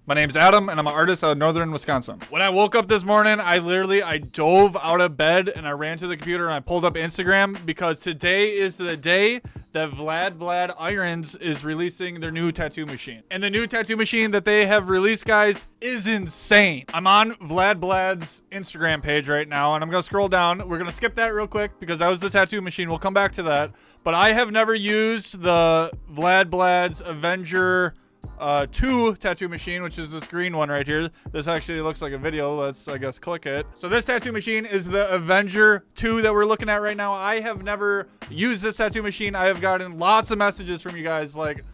My name's Adam, and I'm an artist out of northern Wisconsin. When I woke up this morning, I dove out of bed, and I ran to the computer, and I pulled up Instagram, because today is the day that Vlad Blad Irons is releasing their new tattoo machine. And the new tattoo machine that they have released, guys, is insane. I'm on Vlad Blad's Instagram page right now, and I'm going to scroll down. We're going to skip that real quick, because that was the tattoo machine. We'll come back to that. But I have never used the Vlad Blad's Avenger 2 tattoo machine, which is this green one right here. This actually looks like a video. Let's, I guess, click it. So this tattoo machine is the Avenger 2 that we're looking at right now. I have never used this tattoo machine. I have gotten lots of messages from you guys, like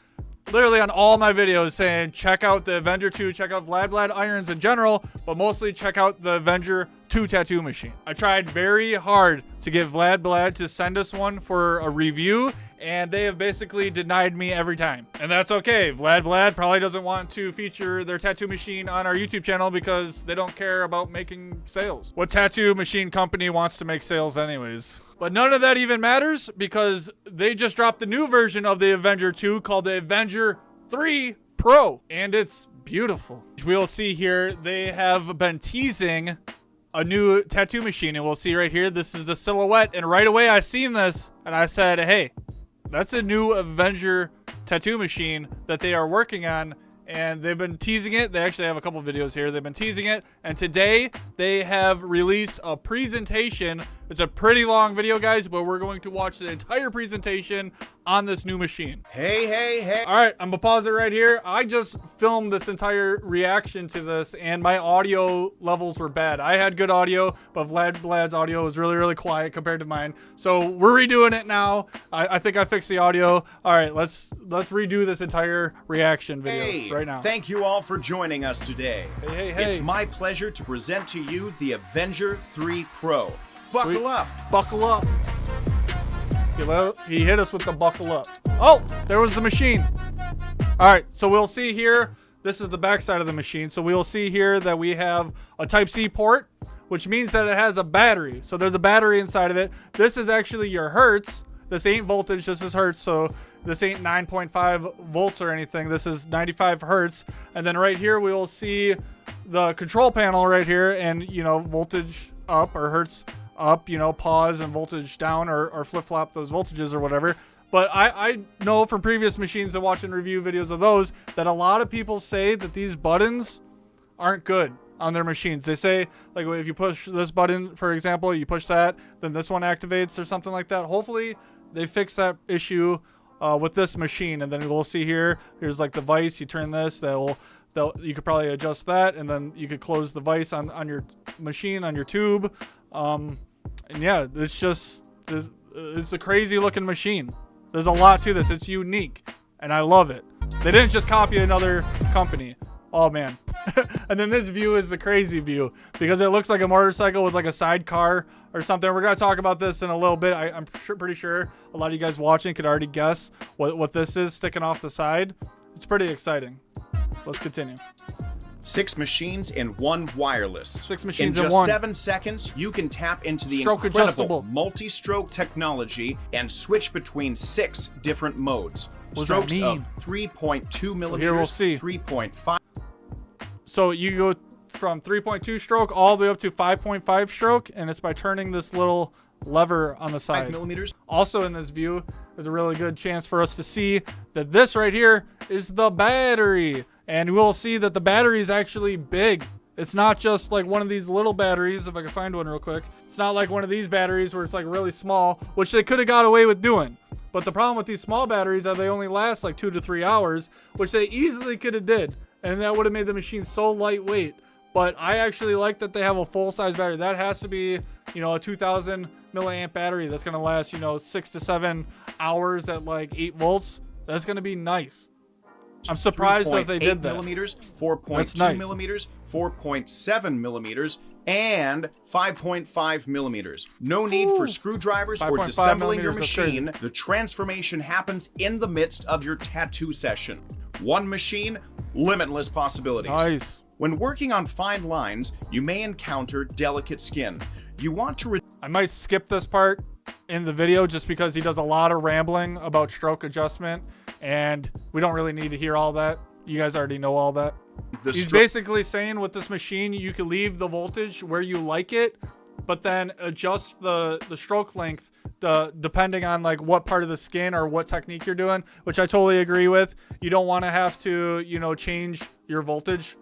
literally on all my videos, saying check out the Avenger 2, check out Vlad Blad Irons in general, but mostly check out the Avenger 2 tattoo machine. I tried very hard to get Vlad Blad to send us one for a review, and they have basically denied me every time. And that's okay. Vlad Blad probably doesn't want to feature their tattoo machine on our YouTube channel because they don't care about making sales. What tattoo machine company wants to make sales anyways? But none of that even matters, because they just dropped the new version of the Avenger 2 called the Avenger 3 Pro, and it's beautiful. We'll see here, they have been teasing a new tattoo machine, and we'll see right here, this is the silhouette, and right away I seen this, and I said, hey, that's a new Avenger tattoo machine that they are working on, and they've been teasing it. They actually have a couple videos here. They've been teasing it, and today they have released a presentation. It's a pretty long video, guys, but we're going to watch the entire presentation on this new machine. Hey. All right, I'm gonna pause it right here. I just filmed this entire reaction to this, and my audio levels were bad. I had good audio, but Vlad Blad's audio was really, really quiet compared to mine. So we're redoing it now. I think I fixed the audio. All right, let's redo this entire reaction video right now. Thank you all for joining us today. Hey. It's my pleasure to present to you the Avenger 3 Pro. Buckle up. Buckle up. He hit us with the buckle up. Oh, there was the machine. All right, so we'll see here. This is the back side of the machine. So we'll see here that we have a Type-C port, which means that it has a battery. So there's a battery inside of it. This is actually your hertz. This ain't voltage, this is hertz. So this ain't 9.5 volts or anything. This is 95 hertz. And then right here, we will see the control panel right here, and, you know, voltage up or hertz up, you know, pause, and voltage down, or flip-flop those voltages or whatever. But I know from previous machines and watching review videos of those that a lot of people say that these buttons aren't good on their machines. They say, like, if you push this button, for example, you push that, then this one activates or something like that. Hopefully they fix that issue with this machine, and then we'll see here's like the vise. You turn this, you could probably adjust that, and then you could close the vise on your machine, on your tube. And yeah, it's a crazy looking machine. There's a lot to this. It's unique, and I love it. They didn't just copy another company. Oh man. And then this view is the crazy view, because it looks like a motorcycle with like a sidecar or something. We're going to talk about this in a little bit. I'm pretty sure a lot of you guys watching could already guess what this is sticking off the side. It's pretty exciting. Let's continue. 6 machines and 1 wireless. 6 machines in and just 1. 7 seconds, you can tap into the Stroke incredible adjustable multi-stroke technology and switch between 6 different modes. What does that Strokes mean? of 3.2 millimeters, Here we'll see. 3.5. So you go from 3.2 stroke all the way up to 5.5 stroke, and it's by turning this little lever on the side. 5 millimeters. Also in this view, there's a really good chance for us to see that this right here is the battery. And we'll see that the battery is actually big. It's not just like one of these little batteries, if I can find one real quick. It's not like one of these batteries where it's like really small, which they could have got away with doing. But the problem with these small batteries are they only last like 2 to 3 hours, which they easily could have did. And that would have made the machine so lightweight. But I actually like that they have a full-size battery. That has to be, you know, a 2,000 milliamp battery that's going to last, you know, 6 to 7 hours at like 8 volts. That's going to be nice. I'm surprised that they did that. 3.8 millimeters, 4.2 nice. millimeters, 4.7 millimeters, and 5.5 millimeters. No need for screwdrivers or 5.5 disassembling your millimeters, that's machine. The transformation happens in the midst of your tattoo session. One machine, limitless possibilities. Nice. When working on fine lines, you may encounter delicate skin. You want to I might skip this part in the video just because he does a lot of rambling about stroke adjustment, and we don't really need to hear all that. You guys already know all that. He's basically saying with this machine, you can leave the voltage where you like it, but then adjust the stroke length depending on like what part of the skin or what technique you're doing, which I totally agree with. You don't want to have to, you know, change your voltage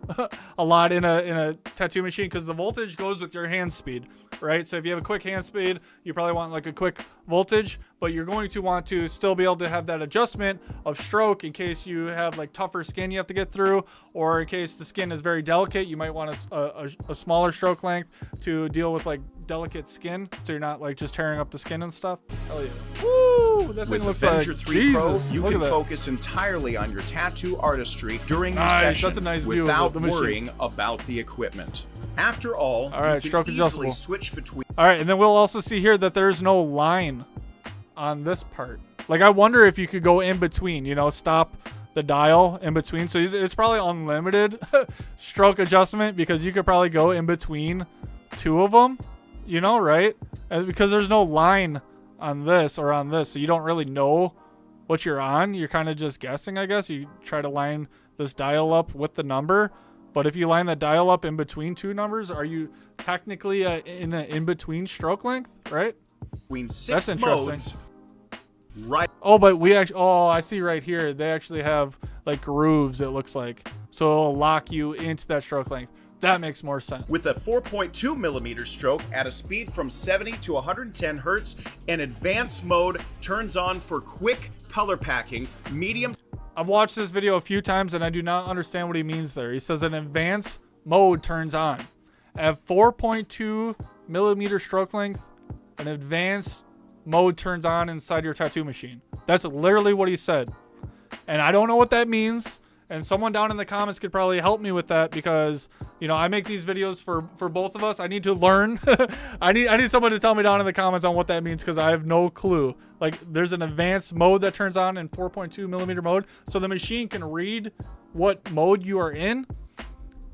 a lot in a tattoo machine, because the voltage goes with your hand speed, right? So if you have a quick hand speed, you probably want like a quick voltage, but you're going to want to still be able to have that adjustment of stroke in case you have like tougher skin you have to get through, or in case the skin is very delicate, you might want a smaller stroke length to deal with like delicate skin, so you're not like just tearing up the skin and stuff. Hell yeah. Woo! That thing looks Avenger like 3 Jesus. Pro, you Look can at that. focus entirely on your tattoo artistry during your Nice, session that's a nice view of without the machine. worrying about the equipment. After all, right, you stroke can easily adjustable. switch between. All right, and then we'll also see here that there's no line on this part. Like, I wonder if you could go in between, you know, stop the dial in between. So it's probably unlimited stroke adjustment, because you could probably go in between two of them, you know, right? And because there's no line on this or on this, so you don't really know what you're on. You're kind of just guessing, I guess. You try to line this dial up with the number. But if you line the dial up in between two numbers, are you technically in an in-between stroke length, right? Between That's six interesting. modes, right? Oh, but we actually, oh, I see right here. They actually have like grooves, it looks like. So it'll lock you into that stroke length. That makes more sense. With a 4.2 millimeter stroke at a speed from 70 to 110 hertz, an advanced mode turns on for quick color packing, medium. I've watched this video a few times and I do not understand what he means there. He says an advanced mode turns on. At 4.2 millimeter stroke length, an advanced mode turns on inside your tattoo machine. That's literally what he said. And I don't know what that means. And someone down in the comments could probably help me with that, because, you know, I make these videos for both of us. I need to learn. I need someone to tell me down in the comments on what that means, because I have no clue. Like, there's an advanced mode that turns on in 4.2 millimeter mode. So the machine can read what mode you are in.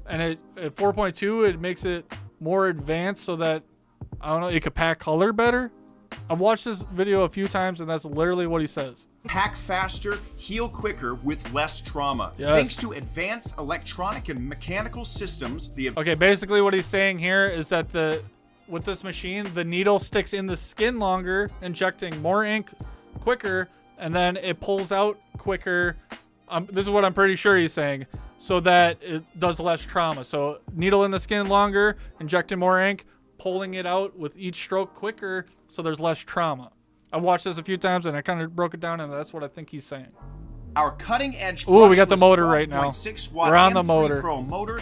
And at 4.2, it makes it more advanced so that, I don't know, it could pack color better. I've watched this video a few times, and that's literally what he says. Pack faster, heal quicker with less trauma. Yes. Thanks to advanced electronic and mechanical systems, the Okay, basically what he's saying here is that with this machine, the needle sticks in the skin longer, injecting more ink quicker, and then it pulls out quicker. This is what I'm pretty sure he's saying, so that it does less trauma. So needle in the skin longer, injecting more ink, pulling it out with each stroke quicker, so there's less trauma. I've watched this a few times and I kind of broke it down, and that's what I think he's saying. Our cutting edge. Ooh, we got the motor right now. 12.6 watt We're on the M3 motor. Pro motor.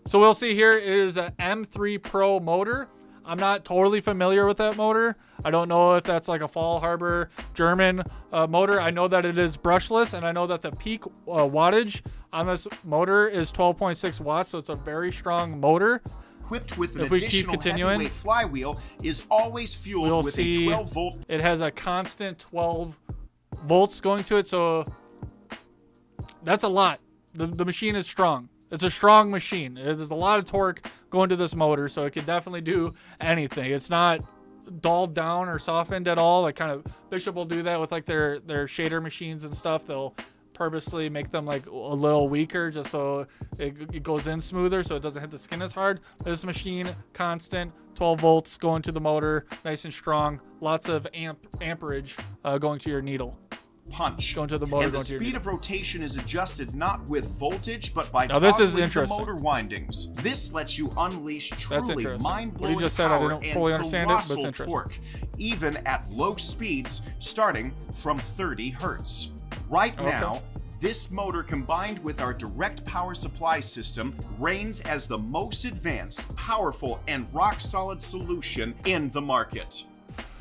So we'll see here, it is a M3 Pro motor. I'm not totally familiar with that motor. I don't know if that's like a Fall Harbor German motor. I know that it is brushless, and I know that the peak wattage on this motor is 12.6 watts, so it's a very strong motor. Equipped with an If we keep additional continuing, heavyweight flywheel, is always fueled we'll with see a 12 volt. it has a constant 12 volts going to it, so that's a lot. The machine is strong. It's a strong machine. There's a lot of torque going to this motor, so it can definitely do anything. It's not dulled down or softened at all. Like, kind of Bishop will do that with like their shader machines and stuff. They'll purposely make them like a little weaker just so it goes in smoother, so it doesn't hit the skin as hard. This machine, constant 12 volts going to the motor, nice and strong, lots of amperage going to your needle. Punch. Going to the motor, and the going to your speed needle. of rotation is adjusted not with voltage, but by Now, this is toggling the interesting. motor windings. This lets you unleash That's truly interesting. mind-blowing What he just said, I power didn't and fully understand it, but it's colossal interesting. torque, even at low speeds, starting from 30 hertz. Right Okay. now, this motor, combined with our direct power supply system, reigns as the most advanced, powerful, and rock-solid solution in the market.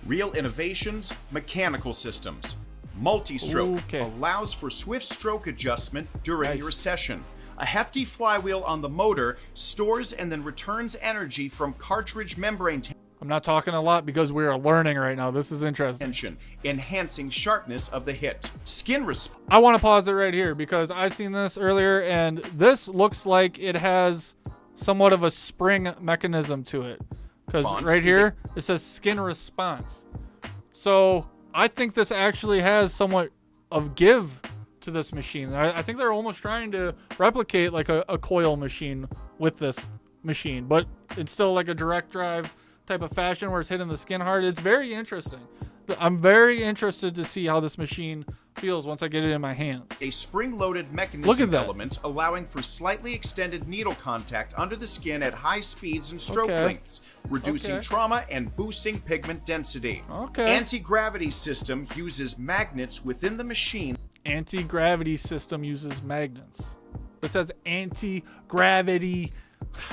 Real innovations, mechanical systems. Multi-stroke Okay. allows for swift stroke adjustment during Nice. your session. A hefty flywheel on the motor stores and then returns energy from cartridge membrane I'm not talking a lot because we are learning right now. This is interesting. tension, enhancing sharpness of the hit. Skin response. I want to pause it right here because I seen this earlier, and this looks like it has somewhat of a spring mechanism to it. Because Response? right Is here, it says skin response. So I think this actually has somewhat of give to this machine. I think they're almost trying to replicate like a coil machine with this machine, but it's still like a direct drive type of fashion where it's hitting the skin hard. It's very interesting. I'm very interested to see how this machine feels once I get it in my hands. A spring-loaded mechanism element allowing for slightly extended needle contact under the skin at high speeds and stroke lengths, reducing trauma and boosting pigment density. Anti-gravity system uses magnets within the machine. Anti-gravity system uses magnets. This has anti-gravity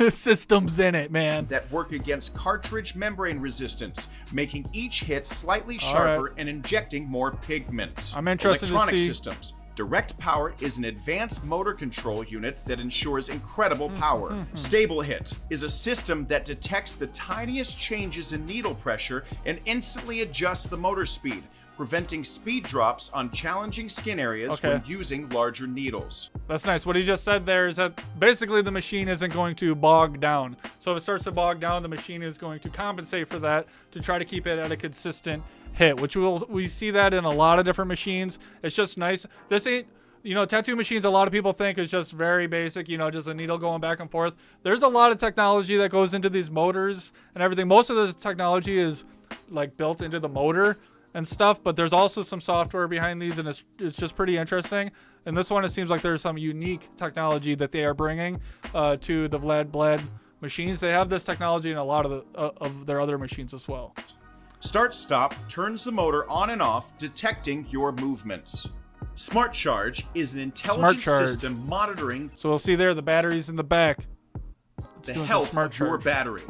systems in it, man, that work against cartridge membrane resistance, making each hit slightly sharper and injecting more pigment. I'm interested Electronic to see. systems. Direct Power is an advanced motor control unit that ensures incredible power. Stable Hit is a system that detects the tiniest changes in needle pressure and instantly adjusts the motor speed, preventing speed drops on challenging skin areas when using larger needles. That's nice. What he just said there is that basically the machine isn't going to bog down. So if it starts to bog down, the machine is going to compensate for that to try to keep it at a consistent hit, which we see that in a lot of different machines. It's just nice. This ain't, you know, tattoo machines, a lot of people think is just very basic, you know, just a needle going back and forth. There's a lot of technology that goes into these motors and everything. Most of the technology is like built into the motor and stuff, but there's also some software behind these, and it's just pretty interesting. And this one, it seems like there's some unique technology that they are bringing to the Vlad Blad machines. They have this technology in a lot of their other machines as well. Start Stop turns the motor on and off, detecting your movements. Smart Charge is an intelligent system monitoring. So we'll see there the batteries in the back. It's the health of your battery.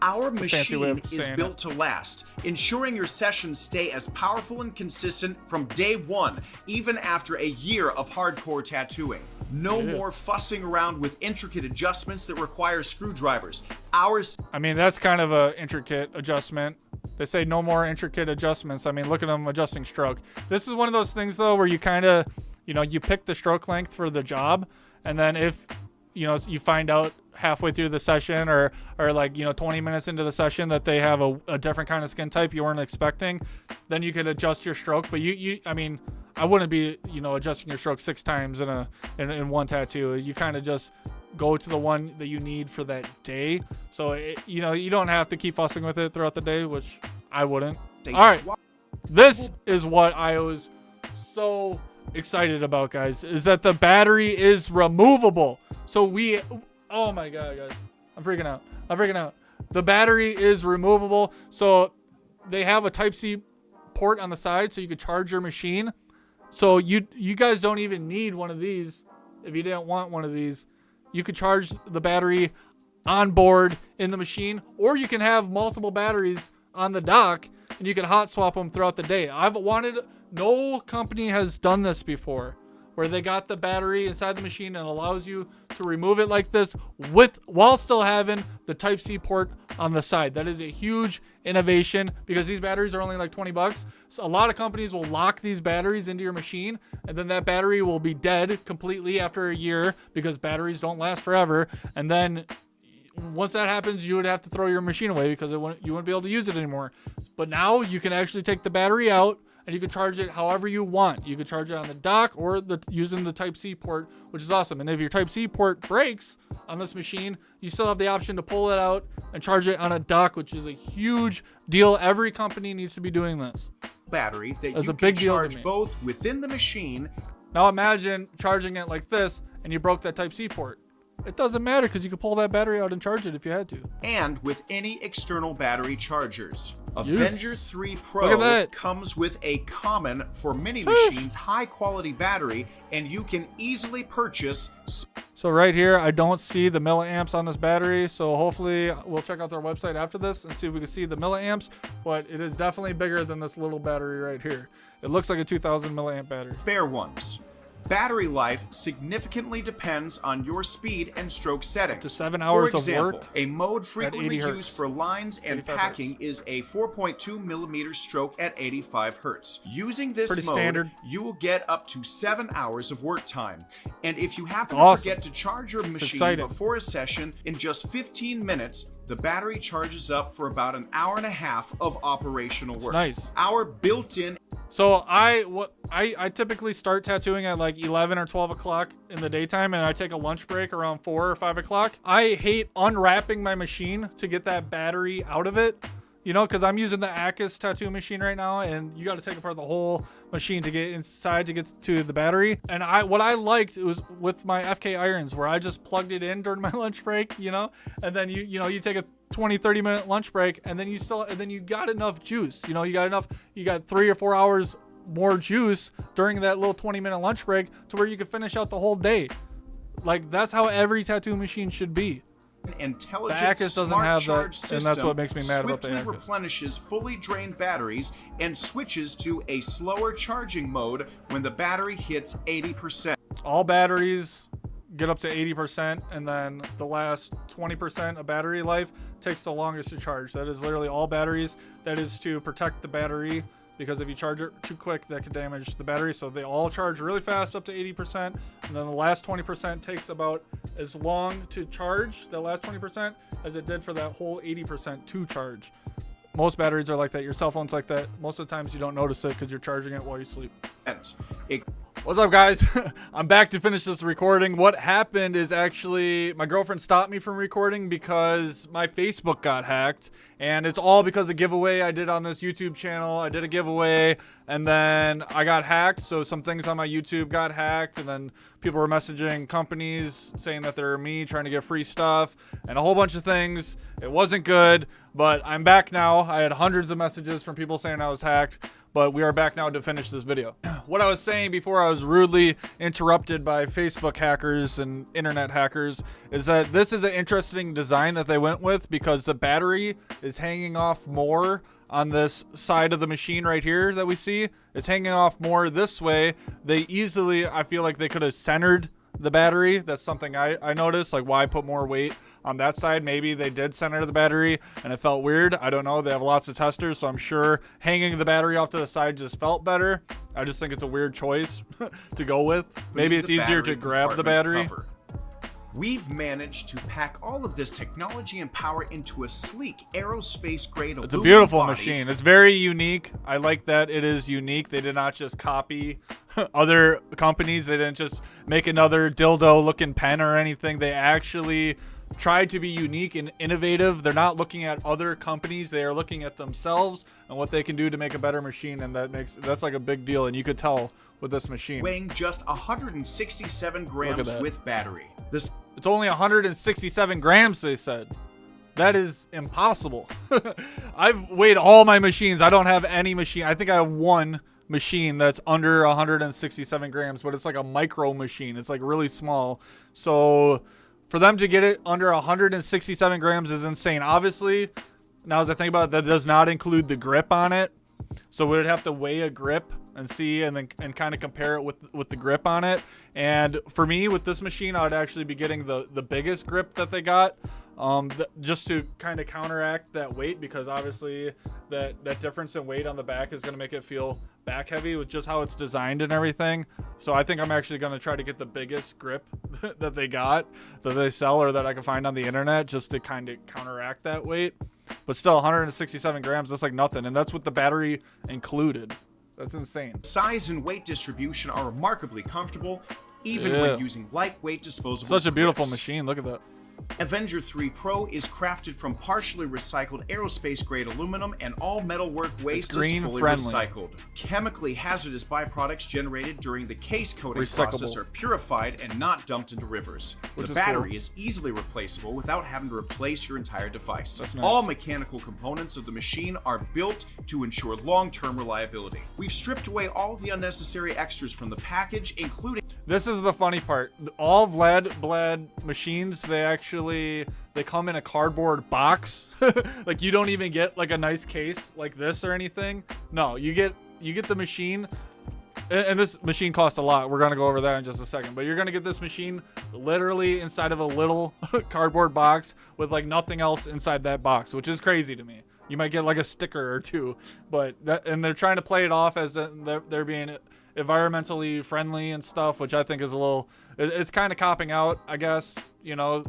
Our machine is built to last, ensuring your sessions stay as powerful and consistent from day one, even after a year of hardcore tattooing. No more fussing around with intricate adjustments that require screwdrivers. I mean, that's kind of an intricate adjustment. They say no more intricate adjustments. I mean, look at them adjusting stroke. This is one of those things, though, where you kind of, you know, you pick the stroke length for the job, and then if, you know, you find out halfway through the session or like, you know, 20 minutes into the session that they have a different kind of skin type you weren't expecting, then you could adjust your stroke. But I mean, I wouldn't be, you know, adjusting your stroke 6 times in one tattoo. You kind of just go to the one that you need for that day. So, you know, you don't have to keep fussing with it throughout the day, which I wouldn't. All right. This is what I was so excited about, guys, is that the battery is removable. So oh my God, guys, I'm freaking out. The battery is removable. So they have a Type-C port on the side so you could charge your machine. So you guys don't even need one of these. If you didn't want one of these, you could charge the battery on board in the machine, or you can have multiple batteries on the dock and you can hot swap them throughout the day. No company has done this before, where they got the battery inside the machine and allows you to remove it like this while still having the Type-C port on the side. That is a huge innovation because these batteries are only like $20. So a lot of companies will lock these batteries into your machine, and then that battery will be dead completely after a year because batteries don't last forever. And then once that happens, you would have to throw your machine away because you wouldn't be able to use it anymore. But now you can actually take the battery out and you can charge it however you want. You can charge it on the dock or using the Type-C port, which is awesome. And if your Type-C port breaks on this machine, you still have the option to pull it out and charge it on a dock, which is a huge deal. Every company needs to be doing this. Battery that you can charge both within the machine. Now imagine charging it like this and you broke that Type-C port. It doesn't matter because you could pull that battery out and charge it if you had to. And with any external battery chargers. Avenger 3 Pro comes with a common for mini machines high quality battery, and you can easily purchase. So right here, I don't see the milliamps on this battery, so hopefully we'll check out their website after this and see if we can see the milliamps, but it is definitely bigger than this little battery right here. It looks like a 2000 milliamp battery. Spare ones. Battery life significantly depends on your speed and stroke settings. To 7 hours for example, of work. A mode frequently used for lines and packing is a 4.2 millimeter stroke at 85 hertz. Using this mode, you will get up to 7 hours of work time. And if you happen to forget to charge your machine before a session, in just 15 minutes, The battery charges up for about an hour and a half of operational work. Nice. Our built-in. So I typically start tattooing at like 11 or 12 o'clock in the daytime, and I take a lunch break around 4 or 5 o'clock. I hate unwrapping my machine to get that battery out of it, you know, because I'm using the AXYS tattoo machine right now, and you got to take apart the whole machine to get inside to get to the battery. And what I liked was with my FK irons, where I just plugged it in during my lunch break, you know, and then you take a 20-30 minute lunch break, and then you got enough juice, you know, you got 3 or 4 hours more juice during that little 20-minute lunch break to where you could finish out the whole day. Like, that's how every tattoo machine should be. Intelligent the AXYS doesn't smart have charge that, system and that's what makes me mad about the swiftly AXYS. replenishes fully drained batteries and switches to a slower charging mode when the battery hits 80%. All batteries get up to 80%, and then the last 20% of battery life takes the longest to charge. That is literally all batteries. That is to protect the battery, because if you charge it too quick, that could damage the battery. So they all charge really fast up to 80%, and then the last 20% takes about as long to charge, the last 20%, as it did for that whole 80% to charge. Most batteries are like that. Your cell phone's like that. Most of the times you don't notice it because you're charging it while you sleep. What's up, guys? I'm back to finish this recording. What happened is actually my girlfriend stopped me from recording because my Facebook got hacked, and it's all because of a giveaway I did on this YouTube channel. I did a giveaway, and then I got hacked, so some things on my YouTube got hacked, and then people were messaging companies saying that they're me trying to get free stuff and a whole bunch of things. It wasn't good, but I'm back now. I had hundreds of messages from people saying I was hacked, but we are back now to finish this video. What I was saying before I was rudely interrupted by Facebook hackers and internet hackers is that this is an interesting design that they went with, because the battery is hanging off more on this side of the machine right here that we see. It's hanging off more this way. They easily, I feel like they could have centered the battery. That's something I noticed, like why put more weight on that side. Maybe they did center the battery and it felt weird. I don't know. They have lots of testers, so I'm sure hanging the battery off to the side just felt better. I just think it's a weird choice to go with. Maybe it's easier to grab the battery. Cover. We've managed to pack all of this technology and power into a sleek aerospace grade aluminum. It's a beautiful body. machine. It's very unique. I like that it is unique. They did not just copy other companies. They didn't just make another dildo looking pen or anything. They actually tried to be unique and innovative. They're not looking at other companies. They are looking at themselves and what they can do to make a better machine, and that's like a big deal, and you could tell with this machine. Weighing just 167 grams with battery. It's only 167 grams, they said. That is impossible. I've weighed all my machines. I don't have any machine. I think I have one machine that's under 167 grams, but it's like a micro machine. It's like really small. So for them to get it under 167 grams is insane. Obviously, now as I think about it, that does not include the grip on it. So we'd have to weigh a grip and see, and then kind of compare it with the grip on it. And for me, with this machine, I would actually be getting the biggest grip that they got, just to kind of counteract that weight, because obviously that difference in weight on the back is going to make it feel back heavy with just how it's designed and everything. So I think I'm actually going to try to get the biggest grip that they got, that they sell, or that I can find on the internet, just to kind of counteract that weight. But still, 167 grams, that's like nothing, and that's with the battery included. That's insane. Size and weight distribution are remarkably comfortable, even when using lightweight disposable Such a beautiful grips. machine. Look at that. Avenger 3 Pro is crafted from partially recycled aerospace-grade aluminum, and all metalwork waste is fully recycled. Chemically hazardous byproducts generated during the case coating process are purified and not dumped into rivers. The battery is easily replaceable without having to replace your entire device. That's nice. All mechanical components of the machine are built to ensure long-term reliability. We've stripped away all the unnecessary extras from the package, including... This is the funny part. All Vlad Blad machines, they come in a cardboard box. Like, you don't even get like a nice case like this or anything. No, you get the machine, and this machine costs a lot. We're gonna go over that in just a second, but you're gonna get this machine literally inside of a little cardboard box with like nothing else inside that box, which is crazy to me. You might get like a sticker or two, but and they're trying to play it off as they're being environmentally friendly and stuff, which I think is a little, it's kind of copping out, I guess. You know,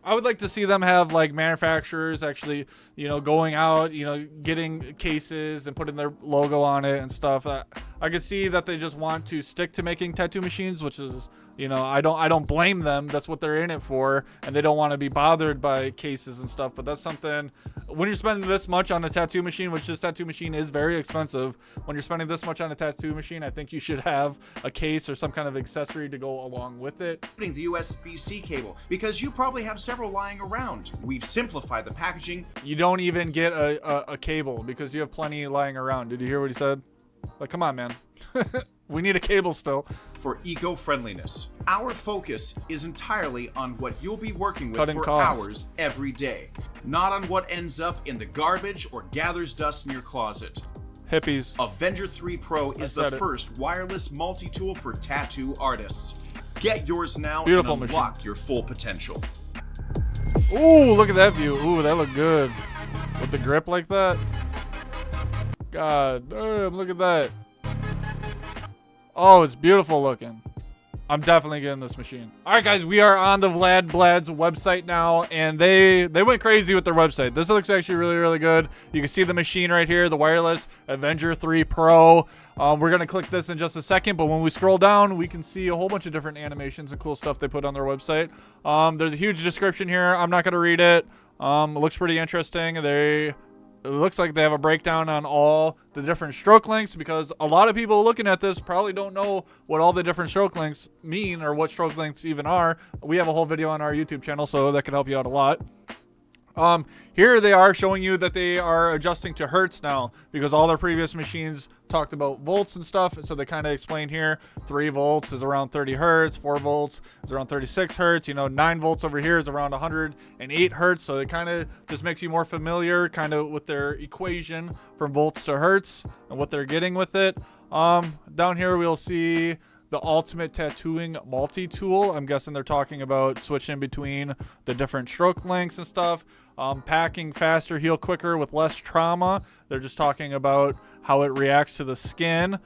I would like to see them have like manufacturers actually, you know, going out, you know, getting cases and putting their logo on it and stuff. I could see that they just want to stick to making tattoo machines, which is, you know, I don't blame them. That's what they're in it for, and they don't want to be bothered by cases and stuff. But that's something, when you're spending this much on a tattoo machine, which this tattoo machine is very expensive, when you're spending this much on a tattoo machine, I think you should have a case or some kind of accessory to go along with it. Putting the USB-C cable, because you probably have several lying around. We've simplified the packaging. You don't even get a cable because you have plenty lying around. Did you hear what he said? Like, come on, man. We need a cable still. For eco-friendliness. Our focus is entirely on what you'll be working with Cutting for costs. hours every day, not on what ends up in the garbage or gathers dust in your closet. Hippies. Avenger 3 Pro is the said it. first wireless multi-tool for tattoo artists. Get yours now Beautiful and machine. unlock your full potential. Ooh, look at that view. Ooh, that looked good. With the grip like that. God damn, look at that. Oh, it's beautiful looking. I'm definitely getting this machine. All right, guys, we are on the Vlad Blad's website now, and they went crazy with their website. This looks actually really, really good. You can see the machine right here, the wireless Avenger 3 Pro. We're going to click this in just a second, but when we scroll down, we can see a whole bunch of different animations and cool stuff they put on their website. There's a huge description here. I'm not going to read it. It looks pretty interesting. It looks like they have a breakdown on all the different stroke lengths, because a lot of people looking at this probably don't know what all the different stroke lengths mean or what stroke lengths even are. We have a whole video on our YouTube channel, so that can help you out a lot. Here they are showing you that they are adjusting to hertz now, because all their previous machines talked about volts and stuff. So they kind of explain here 3 volts is around 30 hertz, 4 volts is around 36 hertz, you know, 9 volts over here is around 108 hertz. So it kind of just makes you more familiar kind of with their equation from volts to hertz and what they're getting with it. Down here we'll see the ultimate tattooing multi-tool. I'm guessing they're talking about switching between the different stroke lengths and stuff. Packing faster, heal quicker with less trauma. They're just talking about how it reacts to the skin.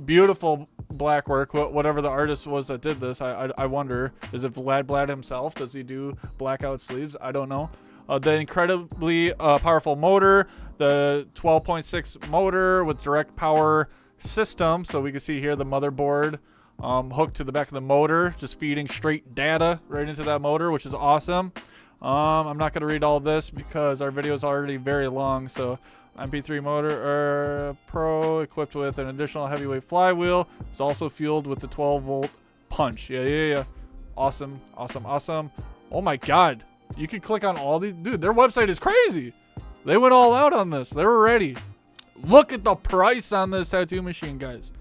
Beautiful black work. Whatever the artist was that did this, I wonder, is it Vlad Blad himself? Does he do blackout sleeves? I don't know. The incredibly powerful motor, the 12.6 motor with direct power system. So we can see here the motherboard hooked to the back of the motor, just feeding straight data right into that motor, which is awesome. I'm not going to read all this because our video is already very long. So MP3 motor Pro equipped with an additional heavyweight flywheel. It's also fueled with the 12-volt punch. Yeah. Awesome. Oh my God. You can click on all these. Dude, their website is crazy. They went all out on this. They were ready. Look at the price on this tattoo machine, guys.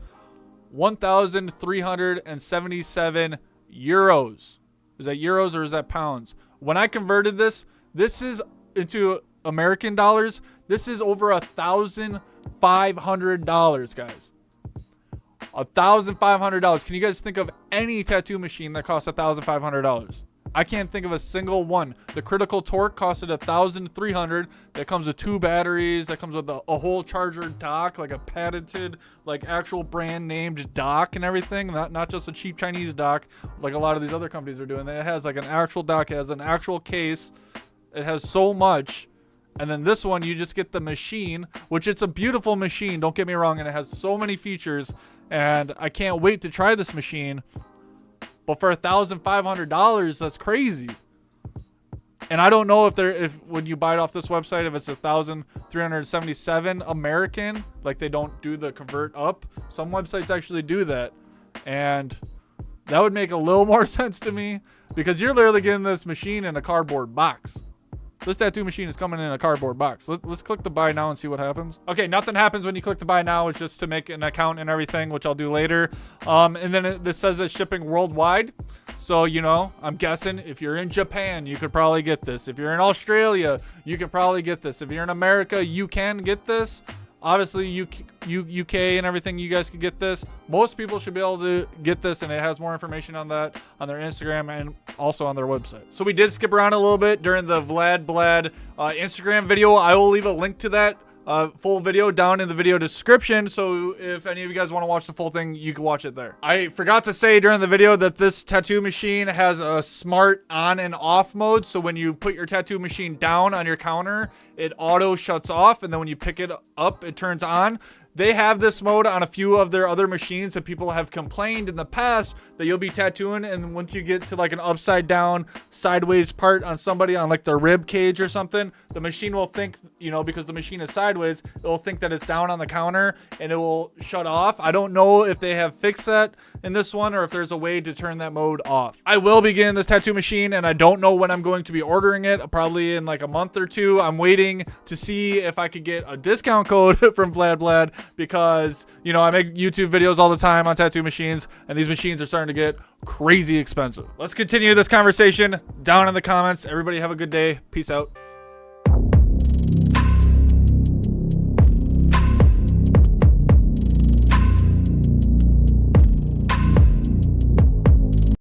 1,377 euros. Is that euros or is that pounds? When I converted this is into American dollars. This is over $1,500, guys. $1,500. Can you guys think of any tattoo machine that costs $1,500? I can't think of a single one. The critical torque costed $1,300. That comes with 2 batteries. That comes with a whole charger dock, like a patented, like actual brand named dock and everything. Not just a cheap Chinese dock like a lot of these other companies are doing. It has like an actual dock. It has an actual case. It has so much. And then this one, you just get the machine, which it's a beautiful machine. Don't get me wrong. And it has so many features. And I can't wait to try this machine. But for $1,500, that's crazy. And I don't know if when you buy it off this website, if it's 1,377 American, like they don't do the convert up. Some websites actually do that. And that would make a little more sense to me, because you're literally getting this machine in a cardboard box. This tattoo machine is coming in a cardboard box. Let's click the buy now and see what happens. Okay, nothing happens when you click the buy now. It's just to make an account and everything, which I'll do later. And then this says it's shipping worldwide. So, you know, I'm guessing if you're in Japan, you could probably get this. If you're in Australia, you could probably get this. If you're in America, you can get this. Obviously, UK and everything, you guys could get this. Most people should be able to get this, and it has more information on that on their Instagram and also on their website. So we did skip around a little bit during the Vlad Blad Instagram video. I will leave a link to that full video down in the video description. So if any of you guys want to watch the full thing, you can watch it there. I forgot to say during the video that this tattoo machine has a smart on and off mode. So when you put your tattoo machine down on your counter, it auto shuts off. And then when you pick it up, it turns on. They have this mode on a few of their other machines, and people have complained in the past that you'll be tattooing, and once you get to like an upside down sideways part on somebody on like their rib cage or something, the machine will think, you know, because the machine is sideways, it will think that it's down on the counter and it will shut off. I don't know if they have fixed that in this one or if there's a way to turn that mode off. I will be getting this tattoo machine, and I don't know when I'm going to be ordering it, probably in like a month or two. I'm waiting to see if I could get a discount code from Vlad Blad, because, you know, I make YouTube videos all the time on tattoo machines, and these machines are starting to get crazy expensive. Let's continue this conversation down in the comments. Everybody have a good day. Peace out.